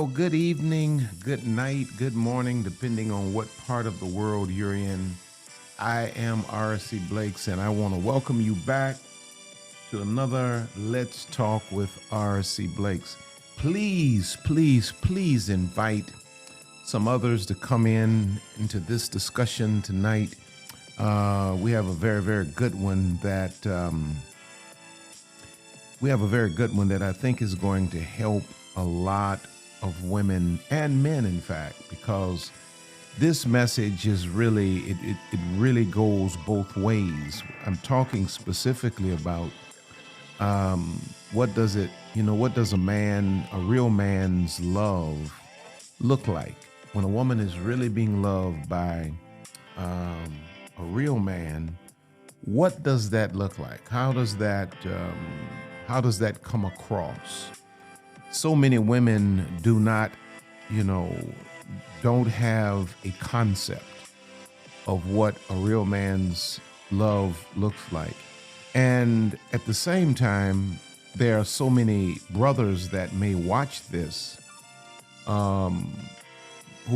Well, good evening, good night, good morning, depending on what part of the world you're in. I am RC Blakes, and I want to welcome you back to another Let's Talk with RC Blakes. Please, please, please invite some others to come into this discussion tonight. We have a very, very good one that I think is going to help a lot of women and men, in fact, because this message is really, it really goes both ways. I'm talking specifically about what does a real man's love look like? When a woman is really being loved by a real man, what does that look like? How does that come across? So many women don't have a concept of what a real man's love looks like. And at the same time, there are so many brothers that may watch this who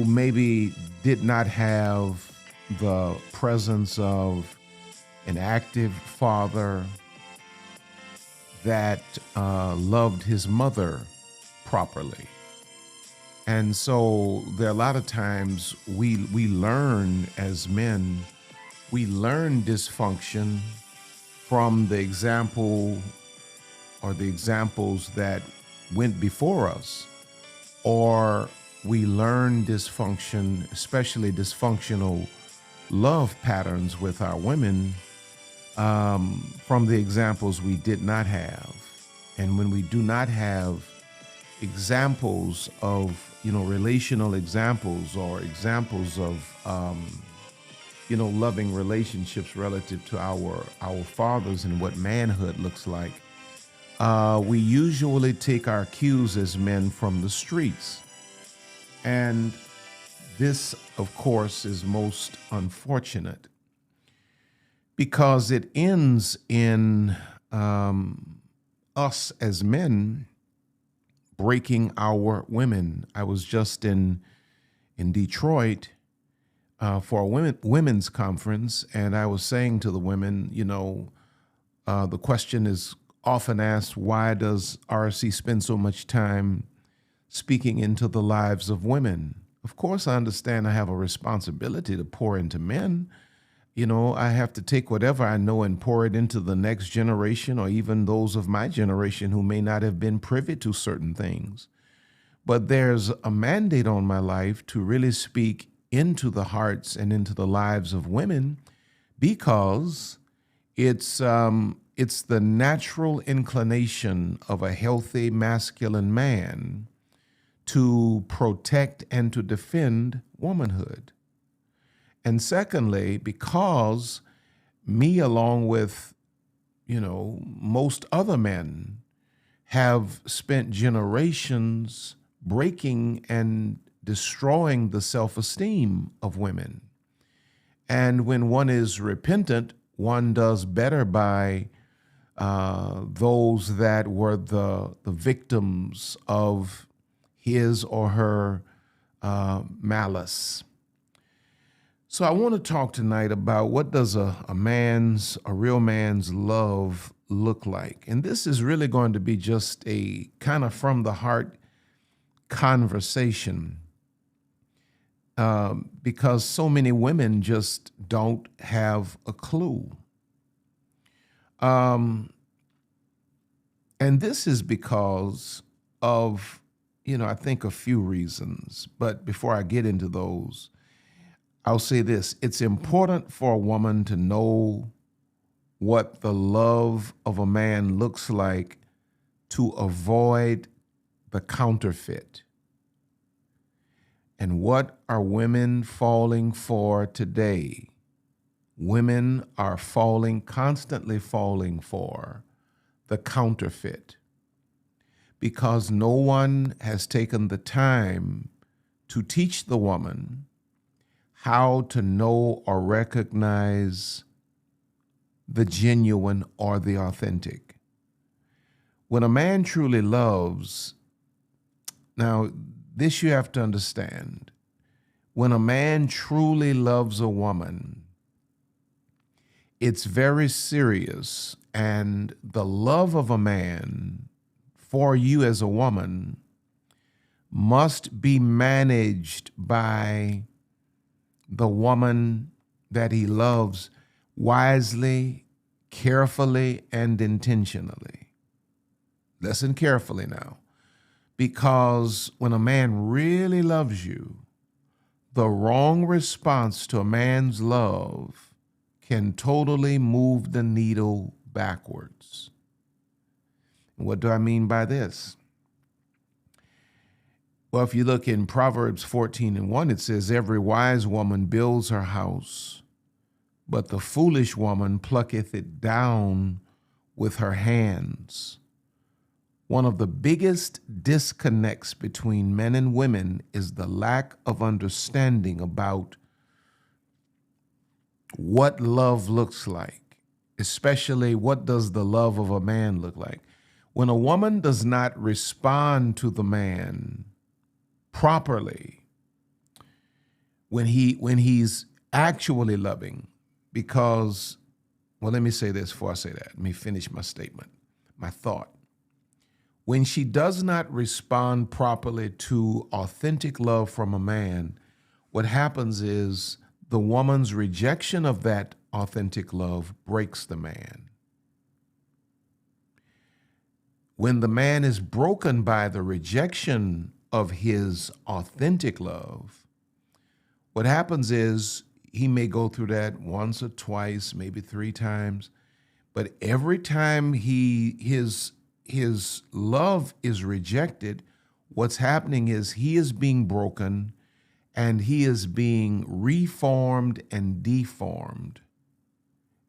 maybe did not have the presence of an active father that loved his mother properly. And so there are a lot of times we learn as men, we learn dysfunction from the example or the examples that went before us, or we learn dysfunction, especially dysfunctional love patterns with our women, from the examples we did not have. And when we do not have examples of, relational examples or examples of, loving relationships relative to our fathers and what manhood looks like, we usually take our cues as men from the streets. And this, of course, is most unfortunate because it ends in us as men breaking our women. I was just in Detroit for a women's conference, and I was saying to the women, the question is often asked, why does RC spend so much time speaking into the lives of women? Of course, I understand I have a responsibility to pour into men. I have to take whatever I know and pour it into the next generation, or even those of my generation who may not have been privy to certain things. But there's a mandate on my life to really speak into the hearts and into the lives of women, because it's the natural inclination of a healthy masculine man to protect and to defend womanhood. And secondly, because me, along with, most other men, have spent generations breaking and destroying the self-esteem of women. And when one is repentant, one does better by those that were the victims of his or her malice. So I want to talk tonight about what does a real man's love look like. And this is really going to be just a kind of from the heart conversation, because so many women just don't have a clue. And this is because of, I think a few reasons. But before I get into those, I'll say this. It's important for a woman to know what the love of a man looks like to avoid the counterfeit. And what are women falling for today? Women are constantly falling for the counterfeit, because no one has taken the time to teach the woman how to know or recognize the genuine or the authentic. When a man truly loves, now this you have to understand. When a man truly loves a woman, it's very serious. And the love of a man for you as a woman must be managed by the woman that he loves wisely, carefully, and intentionally. Listen carefully now, because when a man really loves you, the wrong response to a man's love can totally move the needle backwards. What do I mean by this? Well, if you look in Proverbs 14:1, it says, every wise woman builds her house, but the foolish woman plucketh it down with her hands. One of the biggest disconnects between men and women is the lack of understanding about what love looks like, especially what does the love of a man look like. When a woman does not respond to the man properly, when he's actually loving, because, well, let me say this before I say that. Let me finish my statement, my thought. When she does not respond properly to authentic love from a man, what happens is the woman's rejection of that authentic love breaks the man. When the man is broken by the rejection of his authentic love, what happens is he may go through that once or twice, maybe 3 times, but every time his love is rejected, what's happening is he is being broken and he is being reformed and deformed.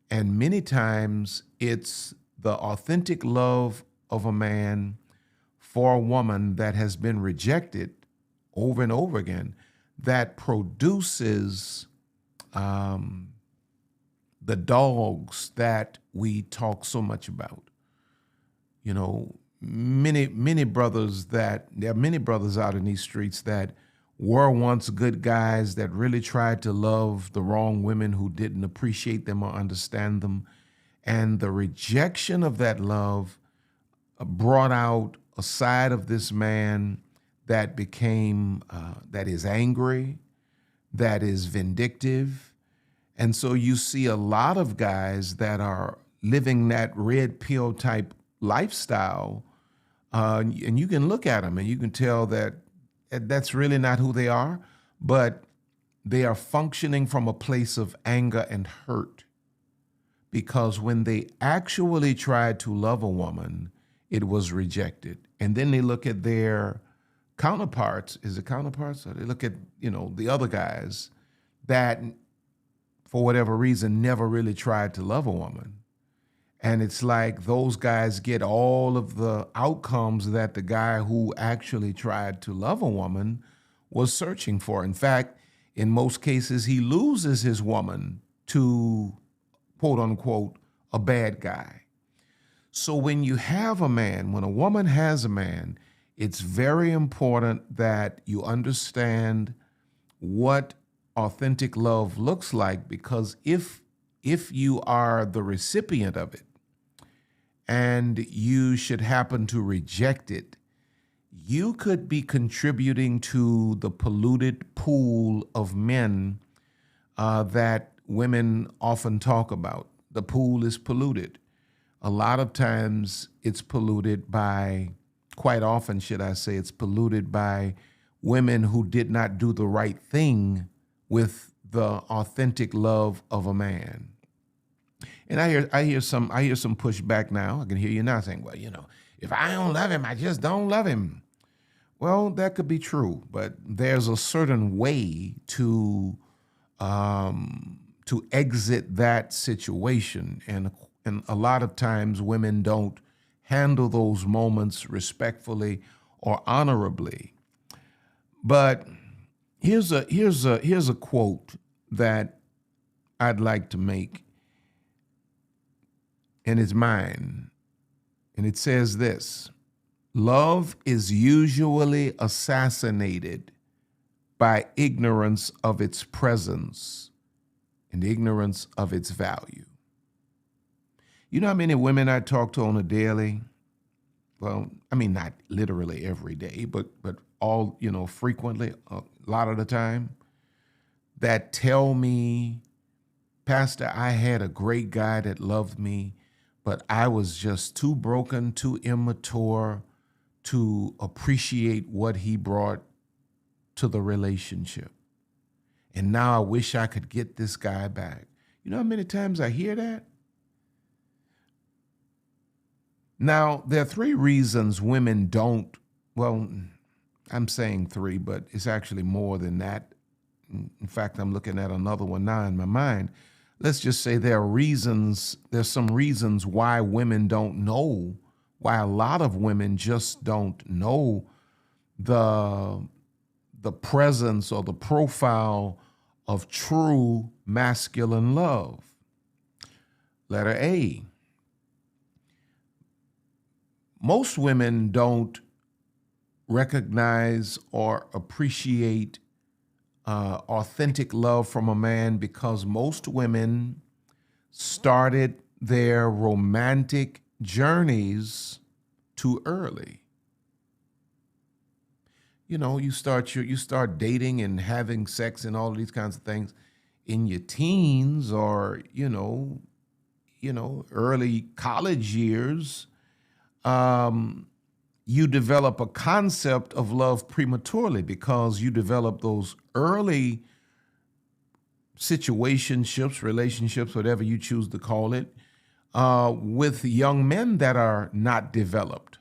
And many times it's the authentic love of a man for a woman that has been rejected over and over again that produces the dogs that we talk so much about. You know, many brothers there are many brothers out in these streets that were once good guys that really tried to love the wrong women who didn't appreciate them or understand them. And the rejection of that love brought out a side of this man that became, that is angry, that is vindictive. And so you see a lot of guys that are living that red pill type lifestyle, and you can look at them and you can tell that that's really not who they are, but they are functioning from a place of anger and hurt, because when they actually tried to love a woman, it was rejected. And then they look at their counterparts. Is it counterparts? Or they look at, the other guys that, for whatever reason, never really tried to love a woman. And it's like those guys get all of the outcomes that the guy who actually tried to love a woman was searching for. In fact, in most cases, he loses his woman to, quote unquote, a bad guy. So when you have a man, when a woman has a man, it's very important that you understand what authentic love looks like, because if you are the recipient of it and you should happen to reject it, you could be contributing to the polluted pool of men that women often talk about. The pool is polluted. A lot of times it's polluted by, quite often, should I say, it's polluted by women who did not do the right thing with the authentic love of a man. And I hear some pushback now. I can hear you now saying, well, if I don't love him, I just don't love him. Well, that could be true, but there's a certain way to exit that situation, and a lot of times women don't handle those moments respectfully or honorably. But here's a quote that I'd like to make, and it's mine. And it says this: Love is usually assassinated by ignorance of its presence and ignorance of its value. You know how many women I talk to on a daily? Well, I mean, not literally every day, but all, frequently, a lot of the time, that tell me, Pastor, I had a great guy that loved me, but I was just too broken, too immature to appreciate what he brought to the relationship. And now I wish I could get this guy back. You know how many times I hear that? Now, there are three reasons women don't, well, I'm saying three, but it's actually more than that. In fact, I'm looking at another one now in my mind. Let's just say there's some reasons why women don't know, why a lot of women just don't know the presence or the profile of true masculine love. Letter A. Most women don't recognize or appreciate authentic love from a man because most women started their romantic journeys too early. You start dating and having sex and all of these kinds of things in your teens or early college years. You develop a concept of love prematurely because you develop those early situationships, relationships, whatever you choose to call it, with young men that are not developed,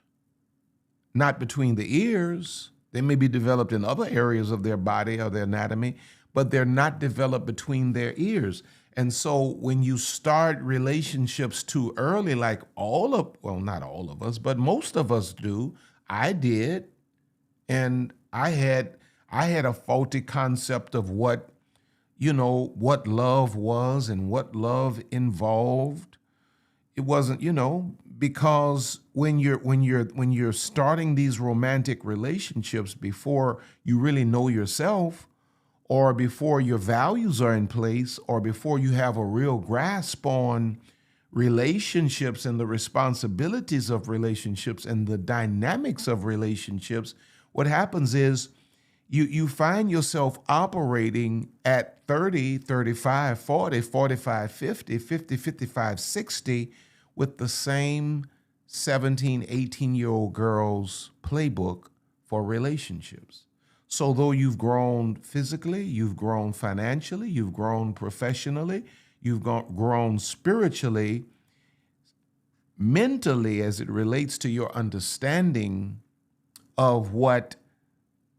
not between the ears. They may be developed in other areas of their body or their anatomy, but they're not developed between their ears. And so when you start relationships too early, like not all of us, but most of us do, I did, and I had a faulty concept of what love was and what love involved. It wasn't, because when you're starting these romantic relationships before you really know yourself, or before your values are in place, or before you have a real grasp on relationships and the responsibilities of relationships and the dynamics of relationships, what happens is you find yourself operating at 30, 35, 40, 45, 50, 50, 55, 60 with the same 17, 18-year-old girl's playbook for relationships. So though you've grown physically, you've grown financially, you've grown professionally, you've grown spiritually, mentally, as it relates to your understanding of what,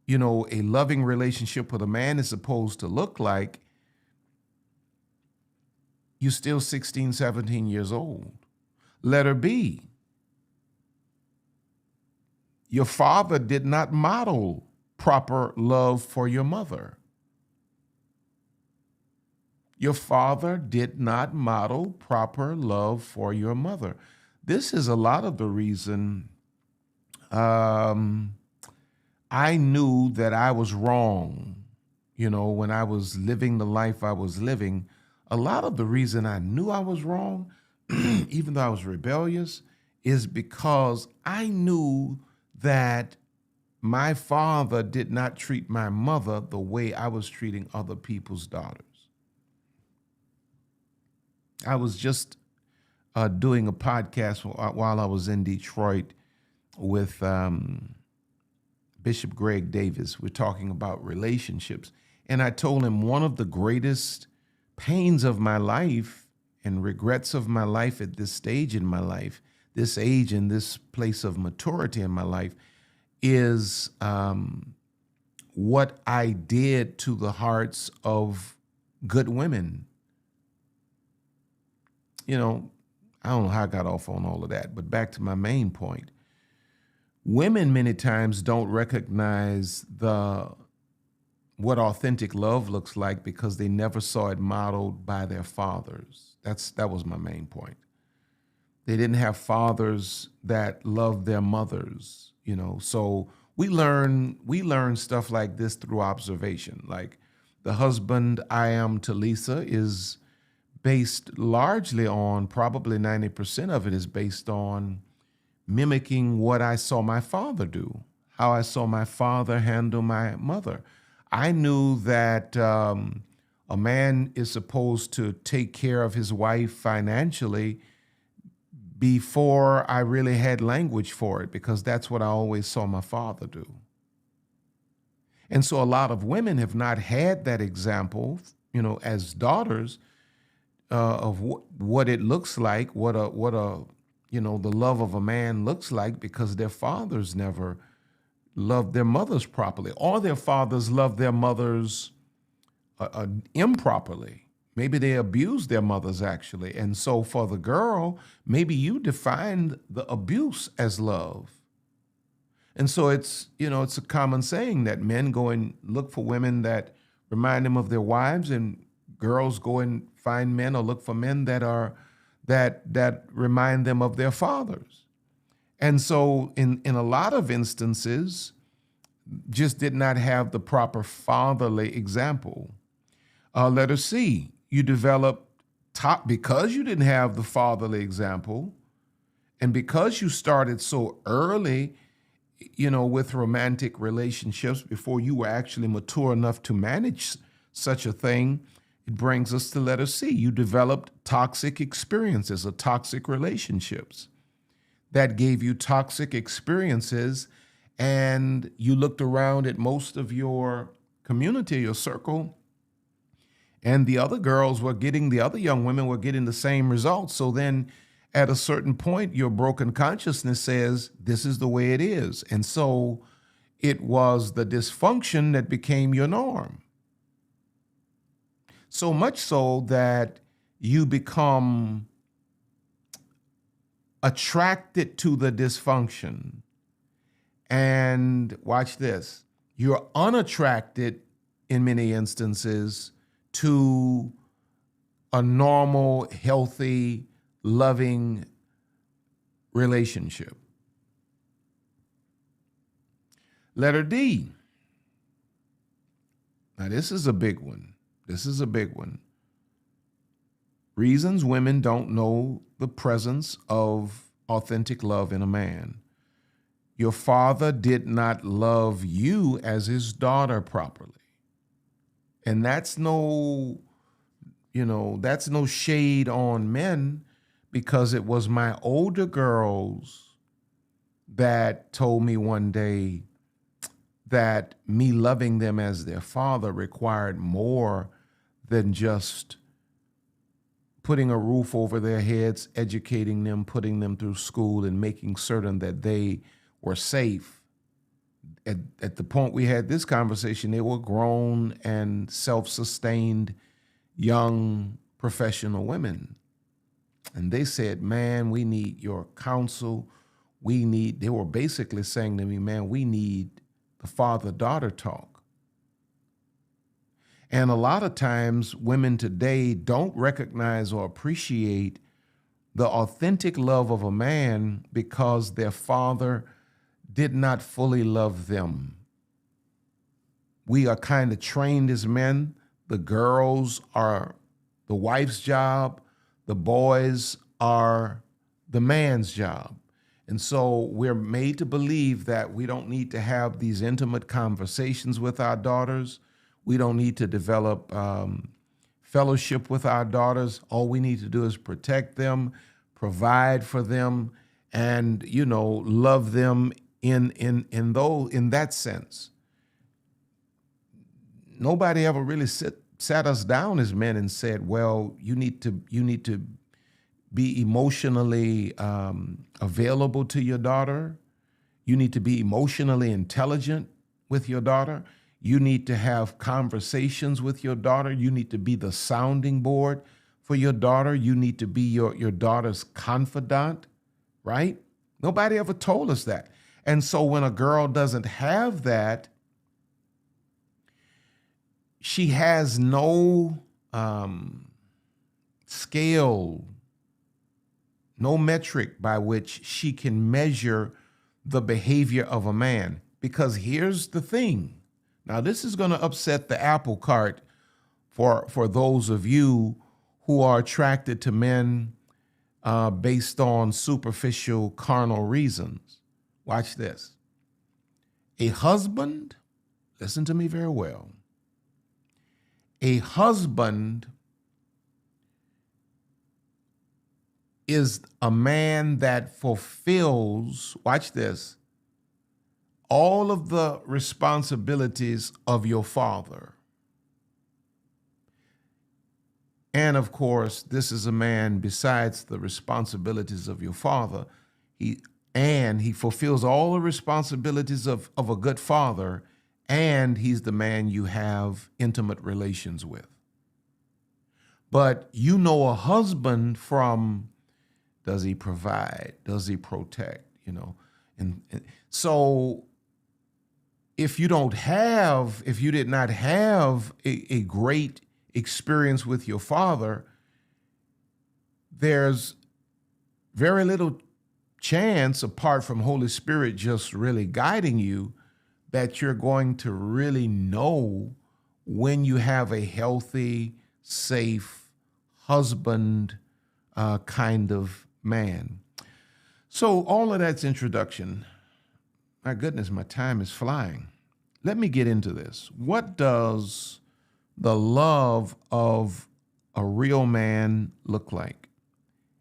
a loving relationship with a man is supposed to look like, you're still 16, 17 years old. Letter B, your father did not model proper love for your mother. Your father did not model proper love for your mother. This is a lot of the reason I knew that I was wrong. When I was living the life I was living, a lot of the reason I knew I was wrong, even though I was rebellious, is because I knew that my father did not treat my mother the way I was treating other people's daughters. I was just doing a podcast while I was in Detroit with Bishop Greg Davis. We're talking about relationships. And I told him one of the greatest pains of my life and regrets of my life at this stage in my life, this age and this place of maturity in my life, is what I did to the hearts of good women. I don't know how I got off on all of that, but back to my main point. Women many times don't recognize what authentic love looks like because they never saw it modeled by their fathers. That was my main point. They didn't have fathers that loved their mothers. So we learn stuff like this through observation. Like the husband I am to Lisa is based largely on, probably 90% of it is based on mimicking what I saw my father do, how I saw my father handle my mother. I knew that a man is supposed to take care of his wife financially before I really had language for it, because that's what I always saw my father do. And so a lot of women have not had that example, as daughters, of what it looks like, the love of a man looks like, because their fathers never loved their mothers properly, or their fathers loved their mothers improperly. Maybe they abused their mothers, actually. And so for the girl, maybe you defined the abuse as love. And so it's a common saying that men go and look for women that remind them of their wives, and girls go and find men or look for men that remind them of their fathers. And so in a lot of instances, just did not have the proper fatherly example. Letter C, you developed because you didn't have the fatherly example, and because you started so early, with romantic relationships before you were actually mature enough to manage such a thing, it brings us to letter C. You developed toxic experiences or toxic relationships that gave you toxic experiences, and you looked around at most of your community, your circle, and the other young women were getting the same results. So then at a certain point, your broken consciousness says, this is the way it is. And so it was the dysfunction that became your norm. So much so that you become attracted to the dysfunction. And watch this, you're unattracted in many instances to a normal, healthy, loving relationship. Letter D. Now, this is a big one. Reasons women don't know the presence of authentic love in a man. Your father did not love you as his daughter properly. And that's no shade on men, because it was my older girls that told me one day that me loving them as their father required more than just putting a roof over their heads, educating them, putting them through school, and making certain that they were safe. At the point we had this conversation, they were grown and self-sustained young professional women. And they said, man, we need your counsel. They were basically saying to me, man, we need the father-daughter talk. And a lot of times women today don't recognize or appreciate the authentic love of a man because their father did not fully love them. We are kind of trained as men. The girls are the wife's job. The boys are the man's job. And so we're made to believe that we don't need to have these intimate conversations with our daughters. We don't need to develop fellowship with our daughters. All we need to do is protect them, provide for them, and, love them in that sense. Nobody ever really sat us down as men and said, well, you need to be emotionally available to your daughter. You need to be emotionally intelligent with your daughter. You need to have conversations with your daughter. You need to be the sounding board for your daughter. You need to be your daughter's confidant, right? Nobody ever told us that. And so when a girl doesn't have that, she has no scale, no metric by which she can measure the behavior of a man. Because here's the thing. Now, this is going to upset the apple cart for those of you who are attracted to men based on superficial carnal reasons. Watch this. A husband, listen to me very well. A husband is a man that fulfills, watch this, all of the responsibilities of your father. And of course, this is a man, besides the responsibilities of your father, he fulfills all the responsibilities of a good father, and he's the man you have intimate relations with. But you know a husband from, does he provide? Does he protect? And so if you did not have a great experience with your father, there's very little chance, apart from Holy Spirit just really guiding you, that you're going to really know when you have a healthy, safe husband kind of man. So all of that's introduction. My goodness, my time is flying. Let me get into this. What does the love of a real man look like?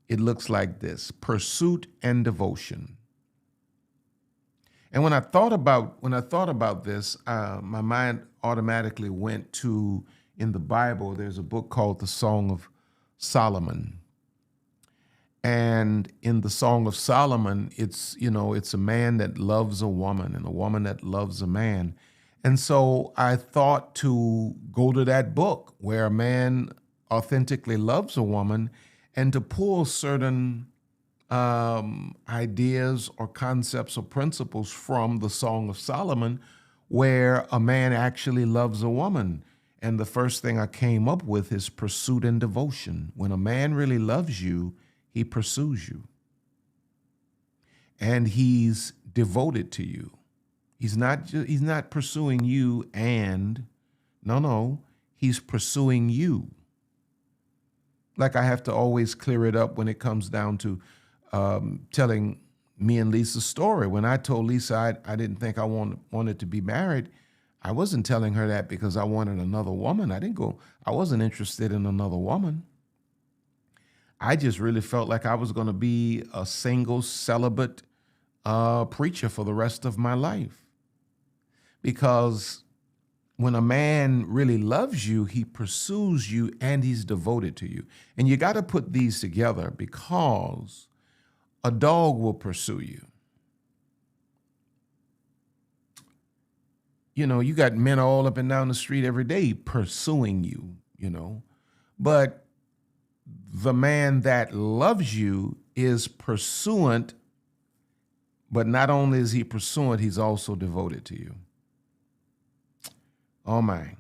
It looks like this: pursuit and devotion. And when I thought about this, my mind automatically went to, in the Bible, there's a book called the Song of Solomon. And in the Song of Solomon, it's a man that loves a woman and a woman that loves a man. And so I thought to go to that book where a man authentically loves a woman, and to pull certain ideas or concepts or principles from the Song of Solomon, where a man actually loves a woman. And the first thing I came up with is pursuit and devotion. When a man really loves you, he pursues you. And he's devoted to you. He's not pursuing you he's pursuing you. Like, I have to always clear it up when it comes down to telling me and Lisa's story. When I told Lisa I didn't think I wanted to be married, I wasn't telling her that because I wanted another woman. I wasn't interested in another woman. I just really felt like I was going to be a single, celibate preacher for the rest of my life. Because when a man really loves you, he pursues you and he's devoted to you. And you got to put these together, because a dog will pursue you. You got men all up and down the street every day pursuing you, But the man that loves you is pursuant, but not only is he pursuant, he's also devoted to you. Oh my.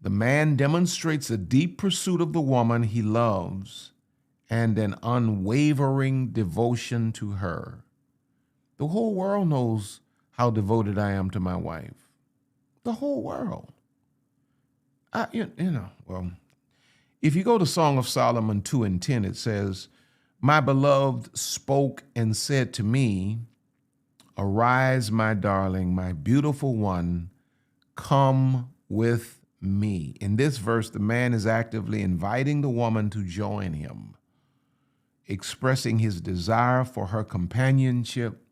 The man demonstrates a deep pursuit of the woman he loves and an unwavering devotion to her. The whole world knows how devoted I am to my wife. The whole world. If you go to Song of Solomon 2:10, it says, "My beloved spoke and said to me, 'Arise, my darling, my beautiful one, come with me.'" In this verse, the man is actively inviting the woman to join him, expressing his desire for her companionship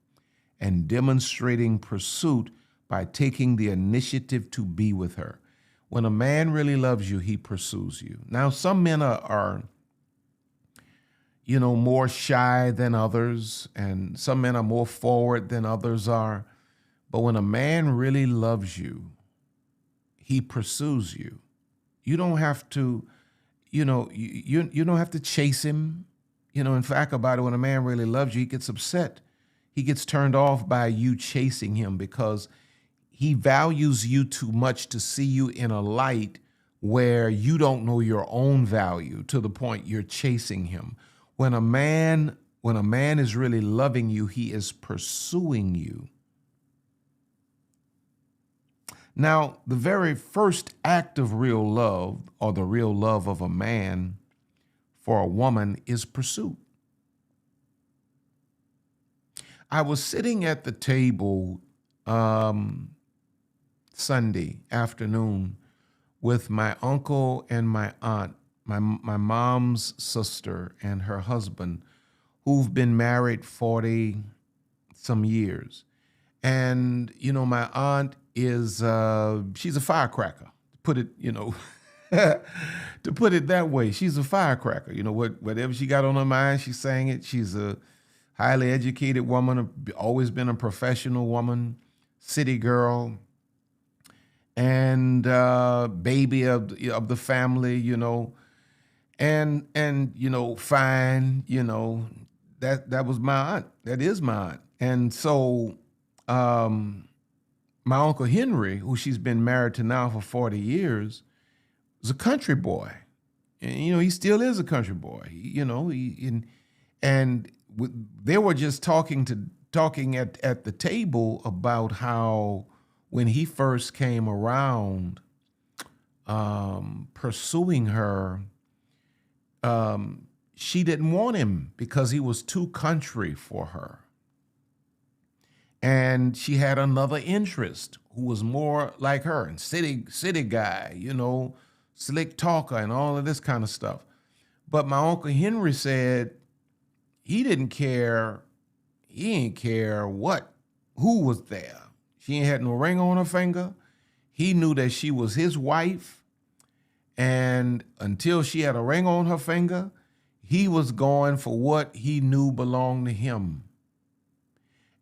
and demonstrating pursuit by taking the initiative to be with her. When a man really loves you, he pursues you. Now, some men are more shy than others, and some men are more forward than others are. But when a man really loves you, he pursues you. You don't have to, you don't have to chase him. In fact, about it, when a man really loves you, he gets upset. He gets turned off by you chasing him, because he values you too much to see you in a light where you don't know your own value to the point you're chasing him. When a man When a man is really loving you, he is pursuing you. Now, the very first act of real love, or the real love of a man for a woman, is pursuit. I was sitting at the table Sunday afternoon with my uncle and my aunt, my mom's sister and her husband, who've been married 40 some years. And, you know, my aunt is, she's a firecracker, to put it, you know, to put it that way. She's a firecracker. You know, whatever she got on her mind, she's saying it. She's a highly educated woman, always been a professional woman, city girl, and baby of the family, you know, and you know, fine, you know, that was my aunt. That is my aunt. And so my Uncle Henry, who she's been married to now for 40 years, was a country boy. And, you know, he still is a country boy, you know, they were just talking at the table about how when he first came around, pursuing her, she didn't want him because he was too country for her. And she had another interest who was more like her, and city guy, you know, slick talker and all of this kind of stuff. But my Uncle Henry said he didn't care. He ain't care who was there. She ain't had no ring on her finger. He knew that she was his wife. And until she had a ring on her finger, he was going for what he knew belonged to him.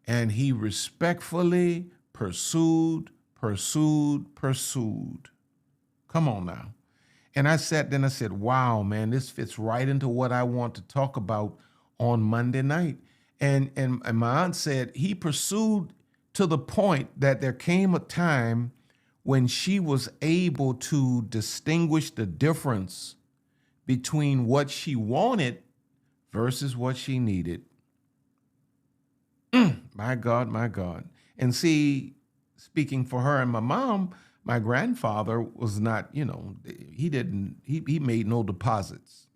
And he respectfully pursued. Come on now. And I sat there and I said, wow, man, this fits right into what I want to talk about on Monday night. And my aunt said he pursued to the point that there came a time when she was able to distinguish the difference between what she wanted versus what she needed. My God, my God. And see, speaking for her and my mom, my grandfather was not, you know, he made no deposits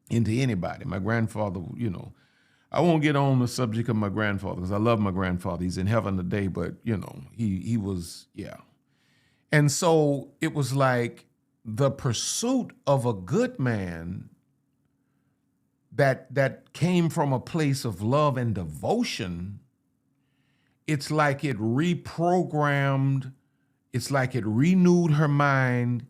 into anybody. My grandfather, you know, I won't get on the subject of my grandfather because I love my grandfather. He's in heaven today, but, you know, he was, yeah. And so it was like the pursuit of a good man that came from a place of love and devotion. It's like it reprogrammed, it's like it renewed her mind,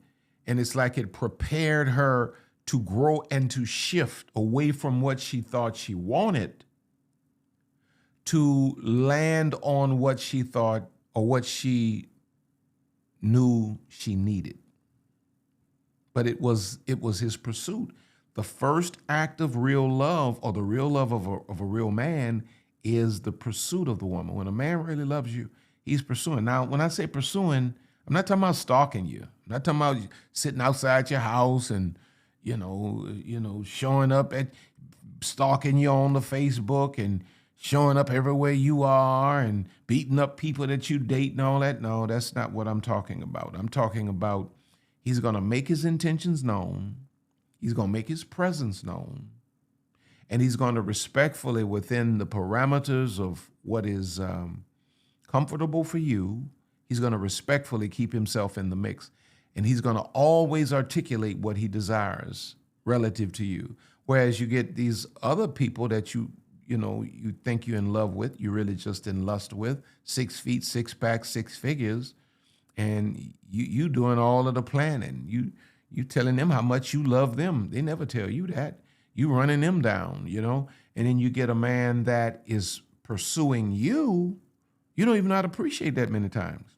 and it's like it prepared her to grow and to shift away from what she thought she wanted to land on what she thought or what she knew she needed. But it was his pursuit. The first act of real love, or the real love of a real man, is the pursuit of the woman. When a man really loves you, he's pursuing. Now, when I say pursuing, I'm not talking about stalking you. I'm not talking about sitting outside your house and, you know, showing up at, stalking you on the Facebook and showing up everywhere you are and beating up people that you date and all that. No, that's not what I'm talking about. I'm talking about he's going to make his intentions known. He's going to make his presence known. And he's going to respectfully, within the parameters of what is comfortable for you, he's going to respectfully keep himself in the mix. And he's going to always articulate what he desires relative to you. Whereas you get these other people that you think you're in love with, you're really just in lust with, 6 feet, 6-pack, 6 figures, and you doing all of the planning. You telling them how much you love them. They never tell you that. You running them down, you know? And then you get a man that is pursuing you. You don't even know how to appreciate that many times.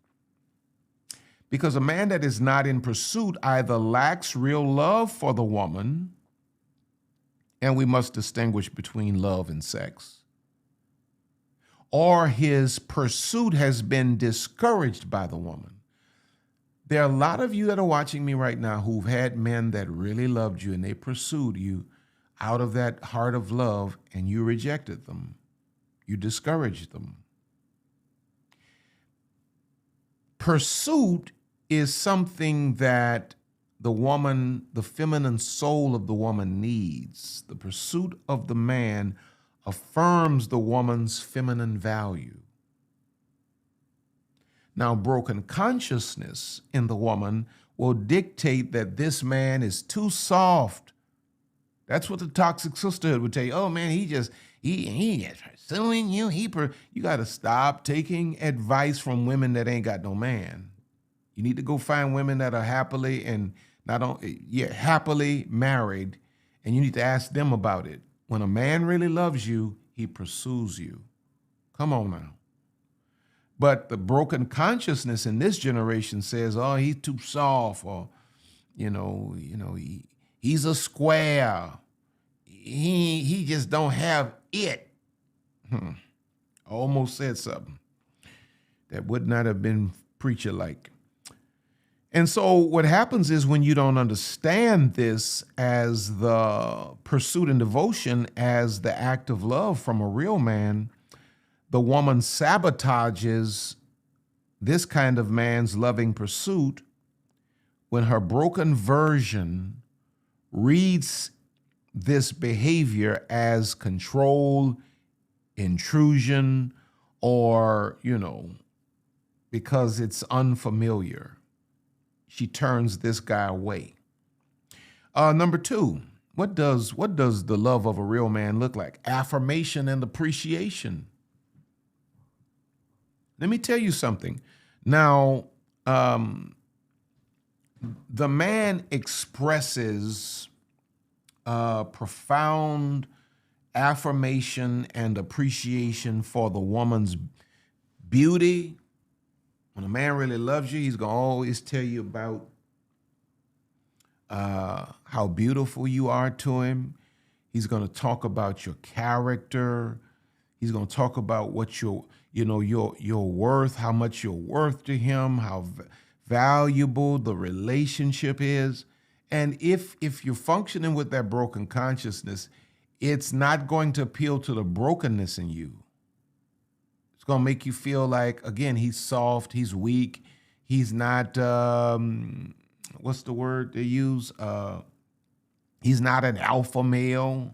Because a man that is not in pursuit either lacks real love for the woman, and we must distinguish between love and sex, or his pursuit has been discouraged by the woman. There are a lot of you that are watching me right now who've had men that really loved you and they pursued you. out of that heart of love, and you rejected them. You discouraged them. Pursuit is something that the woman, the feminine soul of the woman needs. The pursuit of the man affirms the woman's feminine value. Now, broken consciousness in the woman will dictate that this man is too soft. That's what the toxic sisterhood would tell you. Oh man, he is pursuing you. You got to stop taking advice from women that ain't got no man. You need to go find women that are happily happily married, and you need to ask them about it. When a man really loves you, he pursues you. Come on now. But the broken consciousness in this generation says, oh, he's too soft, or, he's a square. He just don't have it. I almost said something that would not have been preacher-like. And so what happens is, when you don't understand this as the pursuit and devotion as the act of love from a real man, the woman sabotages this kind of man's loving pursuit when her broken version reads this behavior as control, intrusion, or, because it's unfamiliar. She turns this guy away. Number two, what does the love of a real man look like? Affirmation and appreciation. Let me tell you something. Now, the man expresses profound affirmation and appreciation for the woman's beauty. When a man really loves you, he's going to always tell you about how beautiful you are to him. He's going to talk about your character. He's going to talk about what your worth, how much you're worth to him, how valuable the relationship is. And if you're functioning with that broken consciousness, it's not going to appeal to the brokenness in you. It's going to make you feel like, again, he's soft, he's weak, he's not, what's the word they use? He's not an alpha male.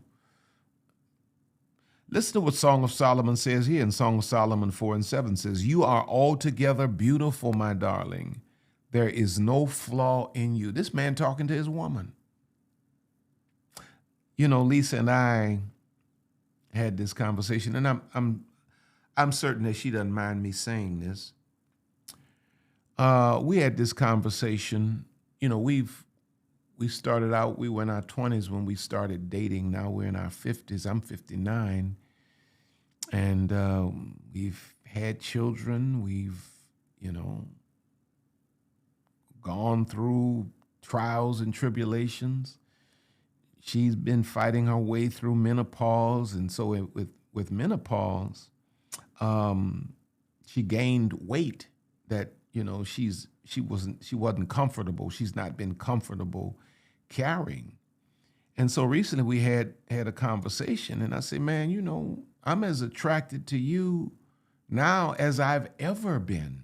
Listen to what Song of Solomon says here in Song of Solomon 4:7 says, "You are altogether beautiful, my darling. There is no flaw in you." This man talking to his woman. Lisa and I had this conversation, and I'm certain that she doesn't mind me saying this. We had this conversation. We started out, we were in our 20s when we started dating. Now we're in our 50s. I'm 59. And we've had children. We've, gone through trials and tribulations. She's been fighting her way through menopause. And so with menopause, she gained weight that, she wasn't comfortable. She's not been comfortable carrying. And so recently we had a conversation, and I said, man, I'm as attracted to you now as I've ever been.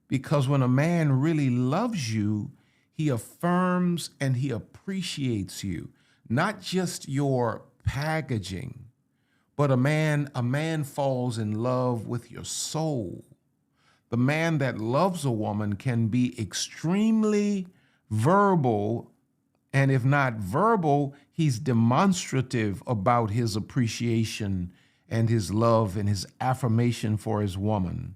Because when a man really loves you, he affirms and he appreciates you, not just your packaging, but a man falls in love with your soul. The man that loves a woman can be extremely verbal, and if not verbal, he's demonstrative about his appreciation and his love and his affirmation for his woman,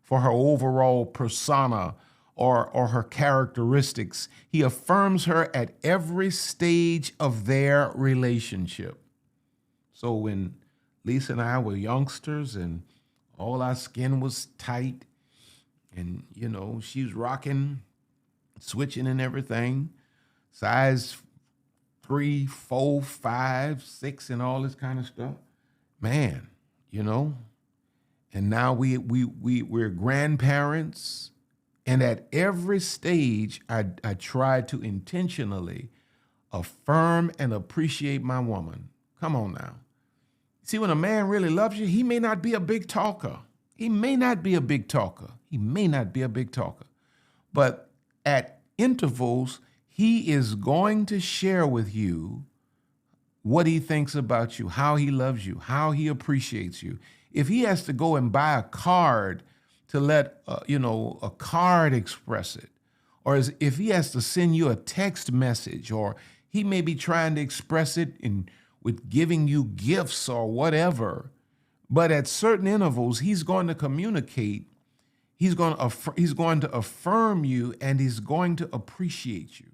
for her overall persona or her characteristics. He affirms her at every stage of their relationship. So when Lisa and I were youngsters and all our skin was tight, and, she was rocking, switching and everything, size 3, 4, 5, 6, and all this kind of stuff. Man, and now we're grandparents. And at every stage, I try to intentionally affirm and appreciate my woman. Come on now. See, when a man really loves you, he may not be a big talker. He may not be a big talker. He may not be a big talker. But at intervals, he is going to share with you what he thinks about you, how he loves you, how he appreciates you. If he has to go and buy a card to let, a card express it, or if he has to send you a text message, or he may be trying to express it with giving you gifts or whatever, but at certain intervals, he's going to communicate, he's going to affirm you, and he's going to appreciate you.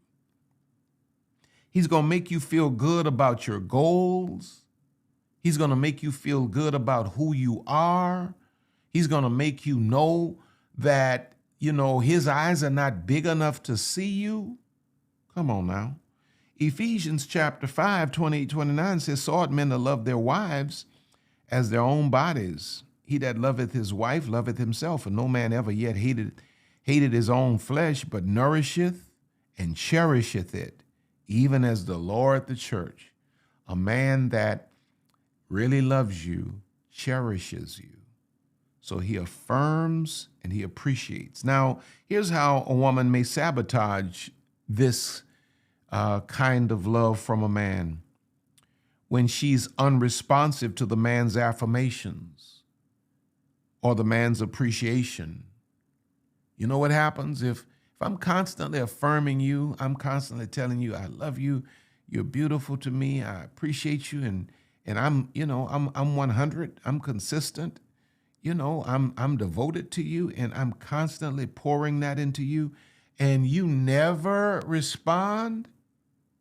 He's going to make you feel good about your goals. He's going to make you feel good about who you are. He's going to make you know that, his eyes are not big enough to see you. Come on now. Ephesians chapter 5, 28, 29 says, so ought men to love their wives as their own bodies. He that loveth his wife loveth himself, and no man ever yet hated his own flesh, but nourisheth and cherisheth it, even as the Lord the church. A man that really loves you cherishes you. So he affirms and he appreciates. Now, here's how a woman may sabotage this kind of love from a man. When she's unresponsive to the man's affirmations or the man's appreciation. You know what happens? If I'm constantly affirming you, I'm constantly telling you, I love you, you're beautiful to me, I appreciate you, and I'm 100, I'm consistent, I'm devoted to you, and I'm constantly pouring that into you, and you never respond.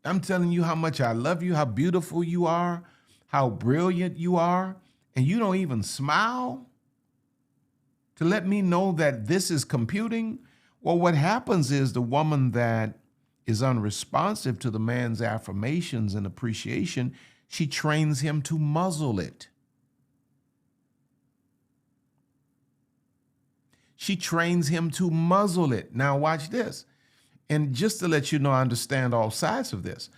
I'm telling you how much I love you, how beautiful you are, how brilliant you are, and you don't even smile to let me know that this is computing. Well, what happens is the woman that is unresponsive to the man's affirmations and appreciation, she trains him to muzzle it. She trains him to muzzle it. Now watch this. And just to let you know, I understand all sides of this.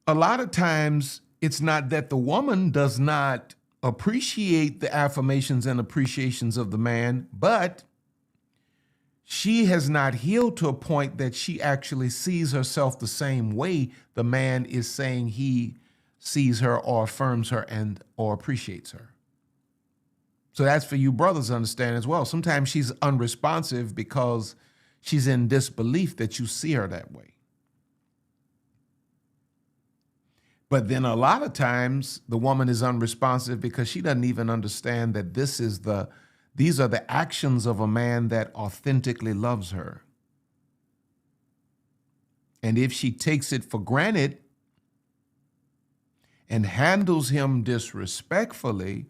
A lot of times it's not that the woman does not appreciate the affirmations and appreciations of the man, but she has not healed to a point that she actually sees herself the same way the man is saying he sees her or affirms her or appreciates her. So that's for you brothers to understand as well. Sometimes she's unresponsive because she's in disbelief that you see her that way. But then a lot of times the woman is unresponsive because she doesn't even understand that these are the actions of a man that authentically loves her. And if she takes it for granted and handles him disrespectfully,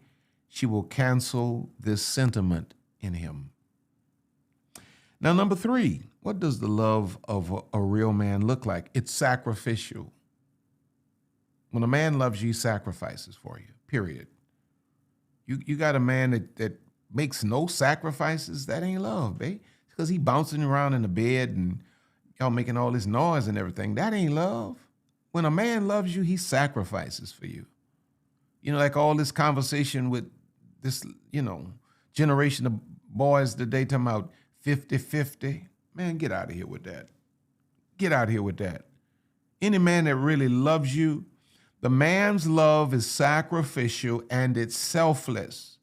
she will cancel this sentiment in him. Now, number 3, what does the love of a real man look like? It's sacrificial. When a man loves you, he sacrifices for you, period. You got a man that makes no sacrifices, that ain't love, babe. Because he bouncing around in the bed and y'all making all this noise and everything. That ain't love. When a man loves you, he sacrifices for you. Like all this conversation with this, generation of boys today talking about 50-50. Man, get out of here with that. Get out of here with that. Any man that really loves you, the man's love is sacrificial and it's selfless,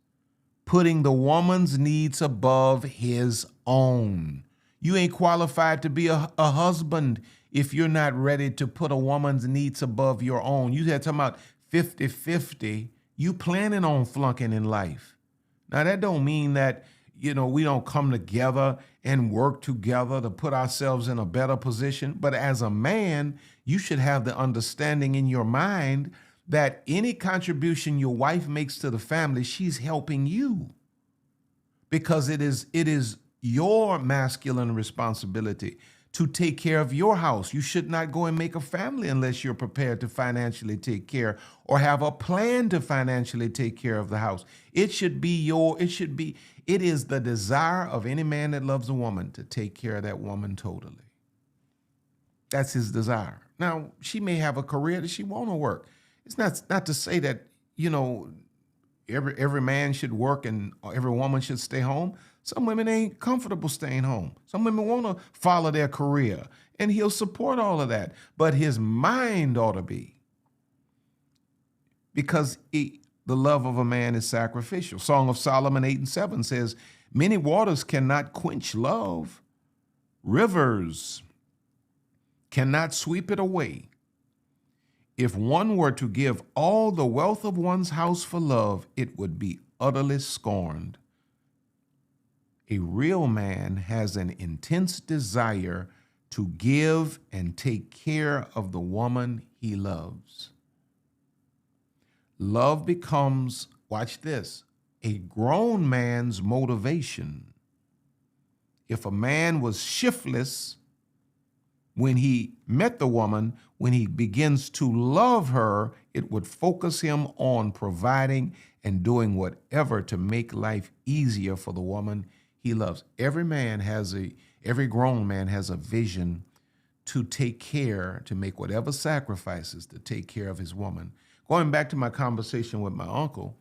putting the woman's needs above his own. You ain't qualified to be a husband if you're not ready to put a woman's needs above your own. You had talking about 50-50. You planning on flunking in life. Now, that don't mean that, we don't come together and work together to put ourselves in a better position. But as a man, you should have the understanding in your mind that any contribution your wife makes to the family, she's helping you. Because it is your masculine responsibility to take care of your house. You should not go and make a family unless you're prepared to financially take care or have a plan to financially take care of the house. It is the desire of any man that loves a woman to take care of that woman totally. That's his desire. Now, she may have a career that she want to work. It's not to say that, you know, every man should work and every woman should stay home. Some women ain't comfortable staying home. Some women want to follow their career, and he'll support all of that. But his mind ought to be, because the love of a man is sacrificial. Song of Solomon 8:7 says, many waters cannot quench love. Rivers cannot sweep it away. If one were to give all the wealth of one's house for love, it would be utterly scorned. A real man has an intense desire to give and take care of the woman he loves. Love becomes, watch this, a grown man's motivation. If a man was shiftless when he met the woman, when he begins to love her, it would focus him on providing and doing whatever to make life easier for the woman he loves. Every grown man has a vision to take care, to make whatever sacrifices to take care of his woman. Going back to my conversation with my uncle,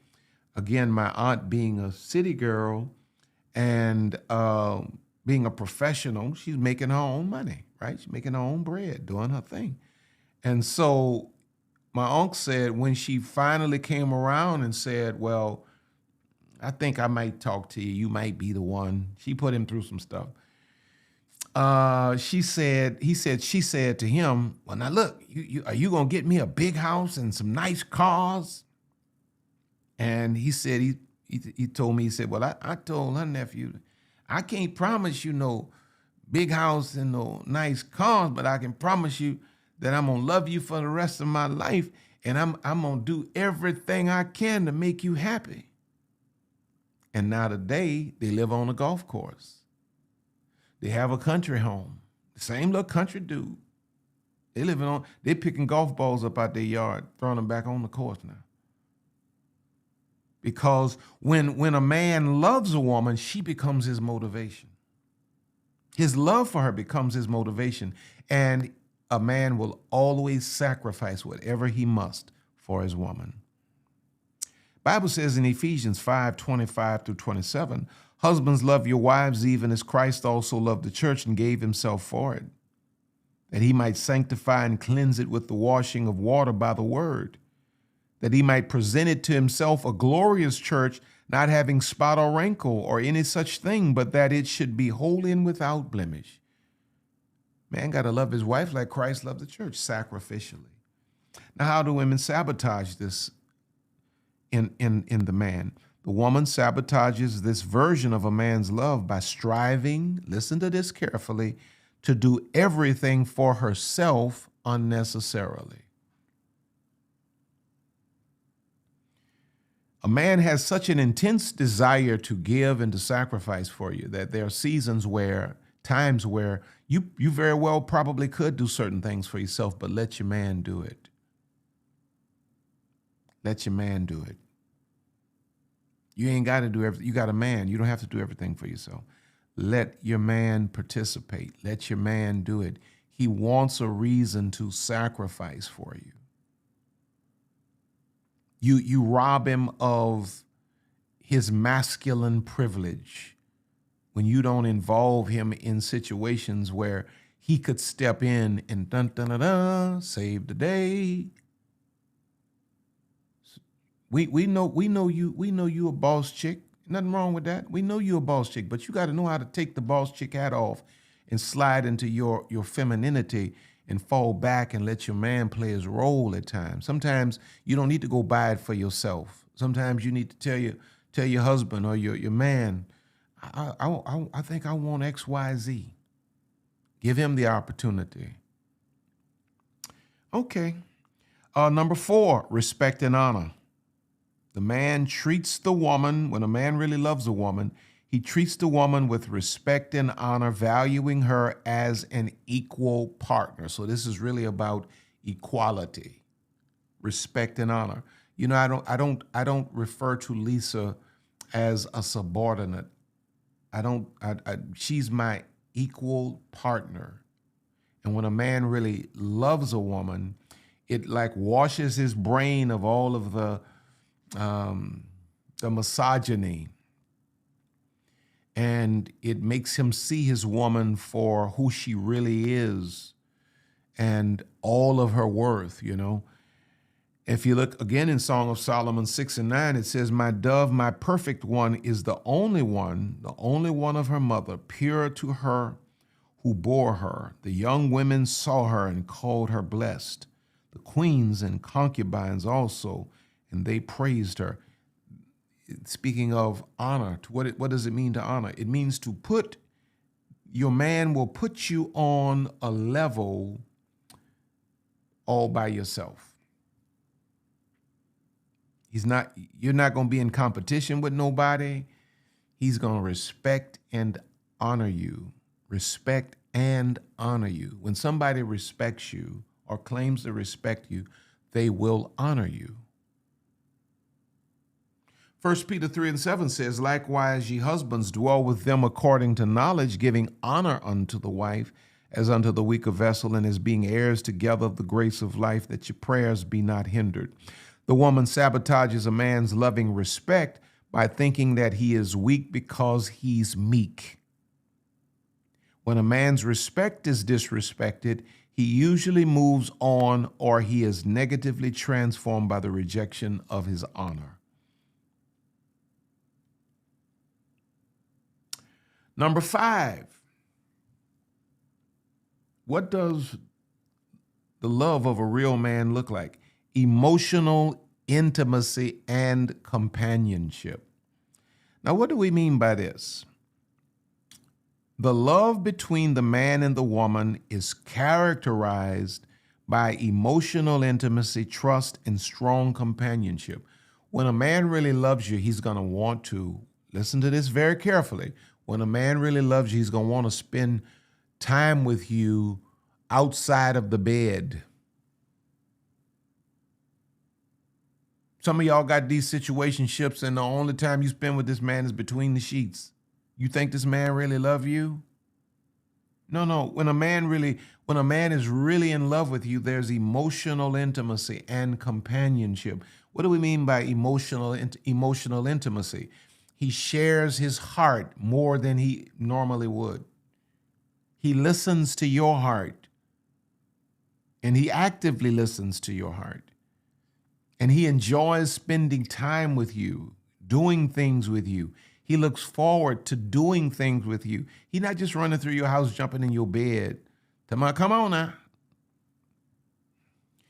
again, my aunt being a city girl and being a professional, she's making her own money, right? She's making her own bread, doing her thing. And so my uncle said when she finally came around and said, well, I think I might talk to you. You might be the one. She put him through some stuff. She said to him, well, now look, are you going to get me a big house and some nice cars? And he said, he told me, he said, well, I told her nephew, I can't promise you no big house and no nice cars, but I can promise you that I'm going to love you for the rest of my life. And I'm going to do everything I can to make you happy. And now today they live on a golf course. They have a country home, the same little country dude. They picking golf balls up out their yard, throwing them back on the course now. Because when a man loves a woman, she becomes his motivation. His love for her becomes his motivation. And a man will always sacrifice whatever he must for his woman. Bible says in Ephesians 5:25-27, husbands, love your wives even as Christ also loved the church and gave himself for it, that he might sanctify and cleanse it with the washing of water by the word, that he might present it to himself a glorious church, not having spot or wrinkle or any such thing, but that it should be holy and without blemish. Man got to love his wife like Christ loved the church, sacrificially. Now, how do women sabotage this in the man? The woman sabotages this version of a man's love by striving, listen to this carefully, to do everything for herself unnecessarily. A man has such an intense desire to give and to sacrifice for you that there are times where you very well probably could do certain things for yourself, but let your man do it. Let your man do it. You ain't got to do everything. You got a man. You don't have to do everything for yourself. Let your man participate. Let your man do it. He wants a reason to sacrifice for you. You rob him of his masculine privilege when you don't involve him in situations where he could step in and dun dun dun dun, save the day. We know you a boss chick. Nothing wrong with that. We know you a boss chick, but you got to know how to take the boss chick hat off and slide into your femininity and fall back and let your man play his role at times. Sometimes you don't need to go buy it for yourself. Sometimes you need to tell your husband or your man, I think I want X, Y, Z. Give him the opportunity. Okay. Number 4, respect and honor. The man treats the woman, when a man really loves a woman, he treats the woman with respect and honor, valuing her as an equal partner. So this is really about equality, respect and honor. You know, I don't refer to Lisa as a subordinate. She's my equal partner. And when a man really loves a woman, it like washes his brain of all of the misogyny, and it makes him see his woman for who she really is and all of her worth, you know. If you look again in Song of Solomon 6:9, it says, "My dove, my perfect one, is the only one of her mother, pure to her who bore her. The young women saw her and called her blessed, the queens and concubines also, and they praised her." Speaking of honor, what does it mean to honor? It means to put, your man will put you on a level all by yourself. You're not going to be in competition with nobody. He's going to respect and honor you. Respect and honor you. When somebody respects you or claims to respect you, they will honor you. 1 Peter 3:7 says, "Likewise, ye husbands, dwell with them according to knowledge, giving honor unto the wife as unto the weaker vessel, and as being heirs together of the grace of life, that your prayers be not hindered." The woman sabotages a man's loving respect by thinking that he is weak because he's meek. When a man's respect is disrespected, he usually moves on, or he is negatively transformed by the rejection of his honor. Number 5, what does the love of a real man look like? Emotional intimacy and companionship. Now, what do we mean by this? The love between the man and the woman is characterized by emotional intimacy, trust, and strong companionship. When a man really loves you, he's going to want to, listen to this very carefully. When a man really loves you, he's going to want to spend time with you outside of the bed. Some of y'all got these situationships, and the only time you spend with this man is between the sheets. You think this man really love you? No. When a man is really in love with you, there's emotional intimacy and companionship. What do we mean by emotional intimacy? He shares his heart more than he normally would. He listens to your heart, and he actively listens to your heart. And he enjoys spending time with you, doing things with you. He looks forward to doing things with you. He's not just running through your house, jumping in your bed. Come on now.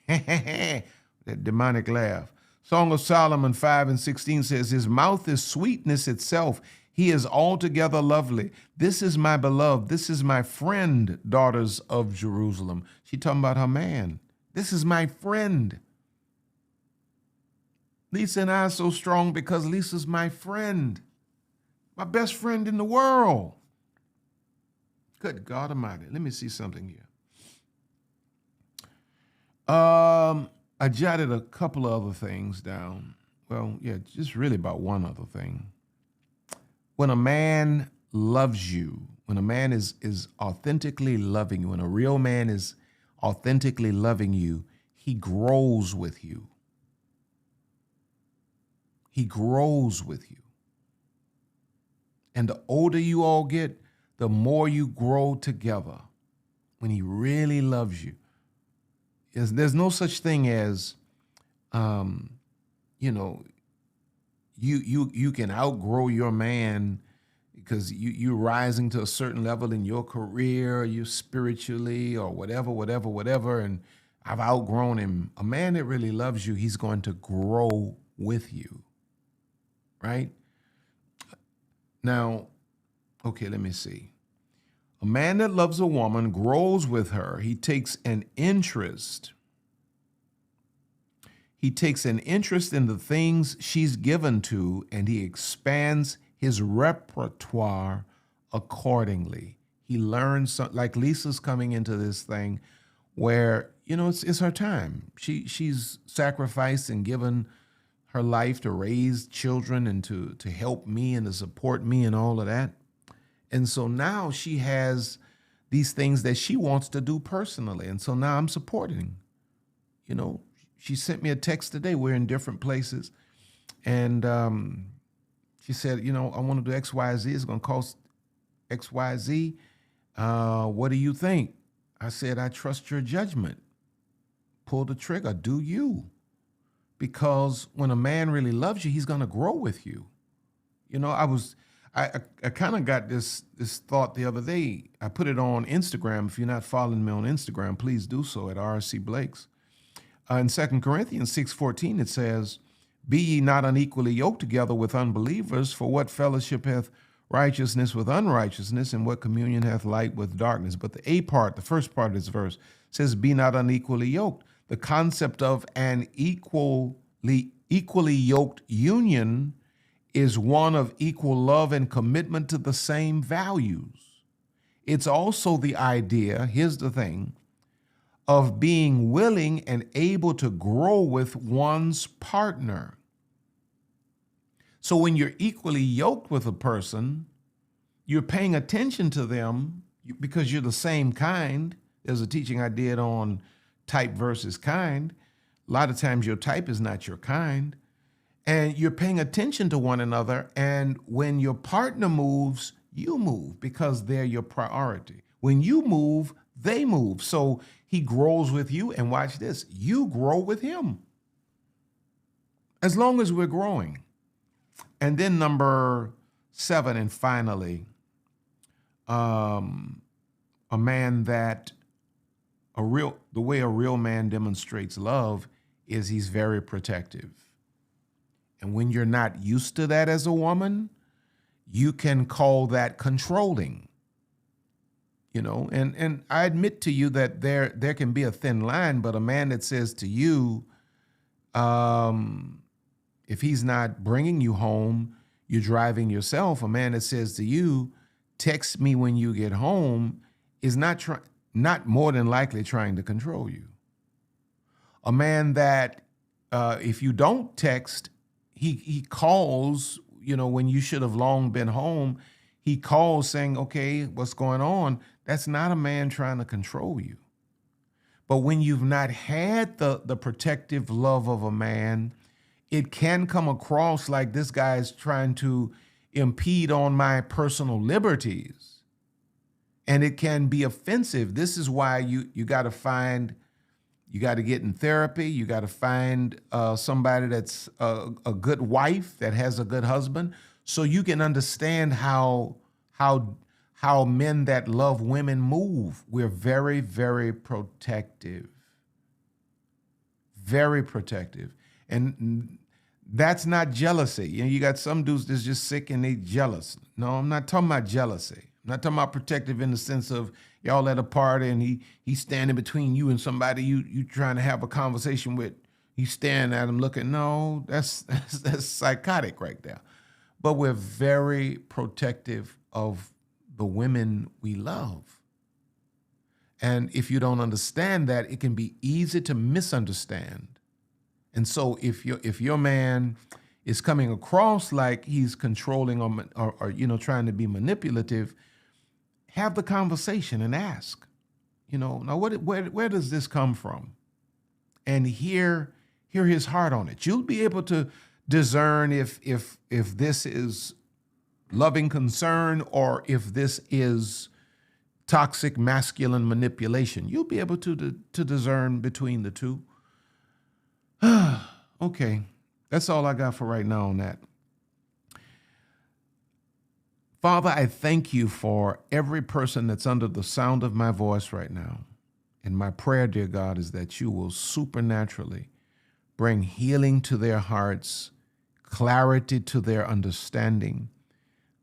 That demonic laugh. Song of Solomon 5:16 says, "His mouth is sweetness itself. He is altogether lovely. This is my beloved. This is my friend, daughters of Jerusalem." She talking about her man. This is my friend. Lisa and I are so strong because Lisa's my friend, my best friend in the world. Good God Almighty. Let me see something here. I jotted a couple of other things down. Well, yeah, just really about one other thing. When a man loves you, when a man is authentically loving you, when a real man is authentically loving you, he grows with you. He grows with you. And the older you all get, the more you grow together when he really loves you. There's no such thing as, you can outgrow your man because you're rising to a certain level in your career, you spiritually or whatever, and I've outgrown him. A man that really loves you, he's going to grow with you, right? Now, okay, let me see. A man that loves a woman grows with her. He takes an interest. He takes an interest in the things she's given to, and he expands his repertoire accordingly. He learns, like Lisa's coming into this thing where, it's her time. She's sacrificed and given her life to raise children and to help me and to support me and all of that. And so now she has these things that she wants to do personally. And so now I'm supporting. You know, she sent me a text today. We're in different places. And she said, you know, I want to do X, Y, Z. It's going to cost X, Y, Z. What do you think? I said, I trust your judgment. Pull the trigger. Do you? Because when a man really loves you, he's going to grow with you. You know, I kind of got this thought the other day. I put it on Instagram. If you're not following me on Instagram, please do so at RCBLAKES. In 2 Corinthians 6:14, it says, be ye not unequally yoked together with unbelievers, for what fellowship hath righteousness with unrighteousness, and what communion hath light with darkness? But the A part, the first part of this verse, says, be not unequally yoked. The concept of an equally yoked union is one of equal love and commitment to the same values. It's also the idea, here's the thing, of being willing and able to grow with one's partner. So when you're equally yoked with a person, you're paying attention to them because you're the same kind. There's a teaching I did on type versus kind. A lot of times your type is not your kind. And you're paying attention to one another. And when your partner moves, you move because they're your priority. When you move, they move. So he grows with you. And watch this, you grow with him. As long as we're growing. And then number 7, and finally, a man that the way a real man demonstrates love is he's very protective. And when you're not used to that as a woman, you can call that controlling. You know, and I admit to you that there can be a thin line, but a man that says to you, if he's not bringing you home, you're driving yourself. A man that says to you, text me when you get home, is not more than likely trying to control you. A man that if you don't text, he calls, you know, when you should have long been home, he calls saying, okay, what's going on? That's not a man trying to control you. But when you've not had the protective love of a man, it can come across like this guy's trying to impede on my personal liberties. And it can be offensive. This is why you got to get in therapy. You got to find somebody that's a good wife that has a good husband, so you can understand how men that love women move. We're very, very protective. Very protective. And that's not jealousy. You know, you got some dudes that's just sick and they jealous. No, I'm not talking about jealousy. I'm not talking about protective in the sense of y'all at a party and he's standing between you and somebody you trying to have a conversation with. He's staring at him looking. No, that's psychotic right there. But we're very protective of the women we love. And if you don't understand that, it can be easy to misunderstand. And so if your man is coming across like he's controlling or you know, trying to be manipulative, have the conversation and ask, you know, now where does this come from? And hear his heart on it. You'll be able to discern if this is loving concern or if this is toxic masculine manipulation. You'll be able to discern between the two. Okay, that's all I got for right now on that. Father, I thank you for every person that's under the sound of my voice right now. And my prayer, dear God, is that you will supernaturally bring healing to their hearts, clarity to their understanding.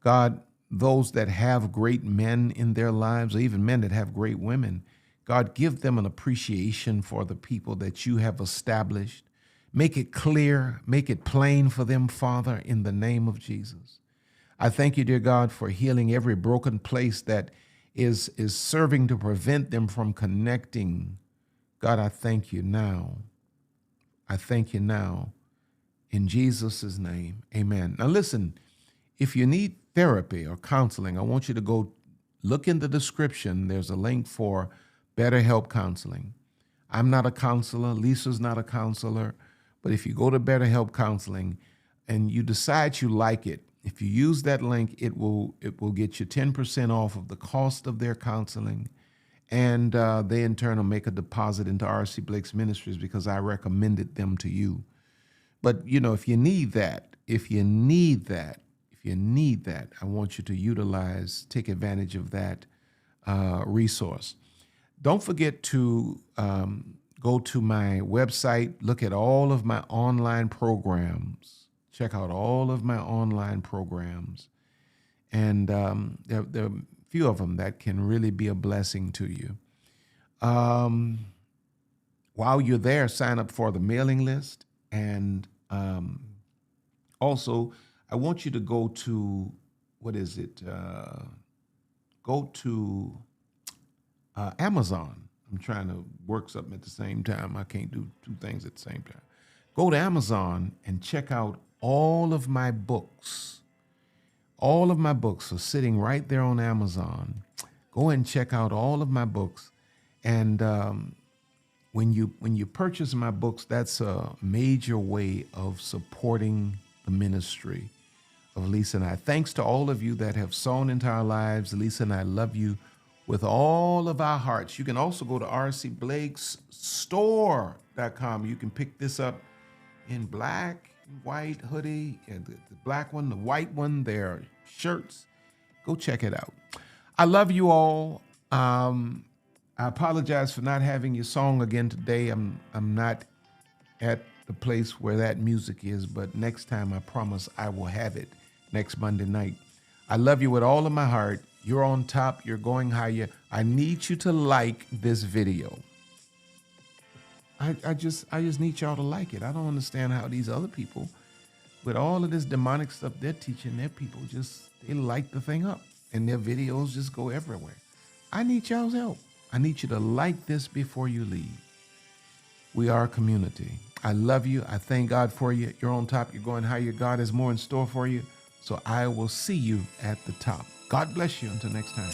God, those that have great men in their lives, or even men that have great women, God, give them an appreciation for the people that you have established. Make it clear, make it plain for them, Father, in the name of Jesus. I thank you, dear God, for healing every broken place that is serving to prevent them from connecting. God, I thank you now. I thank you now. In Jesus' name, amen. Now listen, if you need therapy or counseling, I want you to go look in the description. There's a link for BetterHelp Counseling. I'm not a counselor. Lisa's not a counselor. But if you go to BetterHelp Counseling and you decide you like it, if you use that link, it will get you 10% off of the cost of their counseling. And they in turn will make a deposit into RC Blake's Ministries because I recommended them to you. But, you know, if you need that, I want you to take advantage of that resource. Don't forget to go to my website, look at all of my online programs, check out all of my online programs. And there are a few of them that can really be a blessing to you. While you're there, sign up for the mailing list. And also, I want you to go to, go to Amazon. I'm trying to work something at the same time. I can't do two things at the same time. Go to Amazon and check out all of my books. All of my books are sitting right there on Amazon. Go and check out all of my books. And when you purchase my books, that's a major way of supporting the ministry of Lisa and I. Thanks to all of you that have sown into our lives. Lisa and I love you with all of our hearts. You can also go to RCBLAKESStore.com. You can pick this up in black, white hoodie, and the black one, the white one, their shirts. Go check it out. I love you all. I apologize for not having your song again today. I'm not at the place where that music is, but next time I promise I will have it next Monday night. I love you with all of my heart. You're on top. You're going higher. I need you to like this video. I just need y'all to like it. I don't understand how these other people, with all of this demonic stuff they're teaching, their people they light the thing up and their videos just go everywhere. I need y'all's help. I need you to like this before you leave. We are a community. I love you. I thank God for you. You're on top. You're going higher. God has more in store for you. So I will see you at the top. God bless you until next time.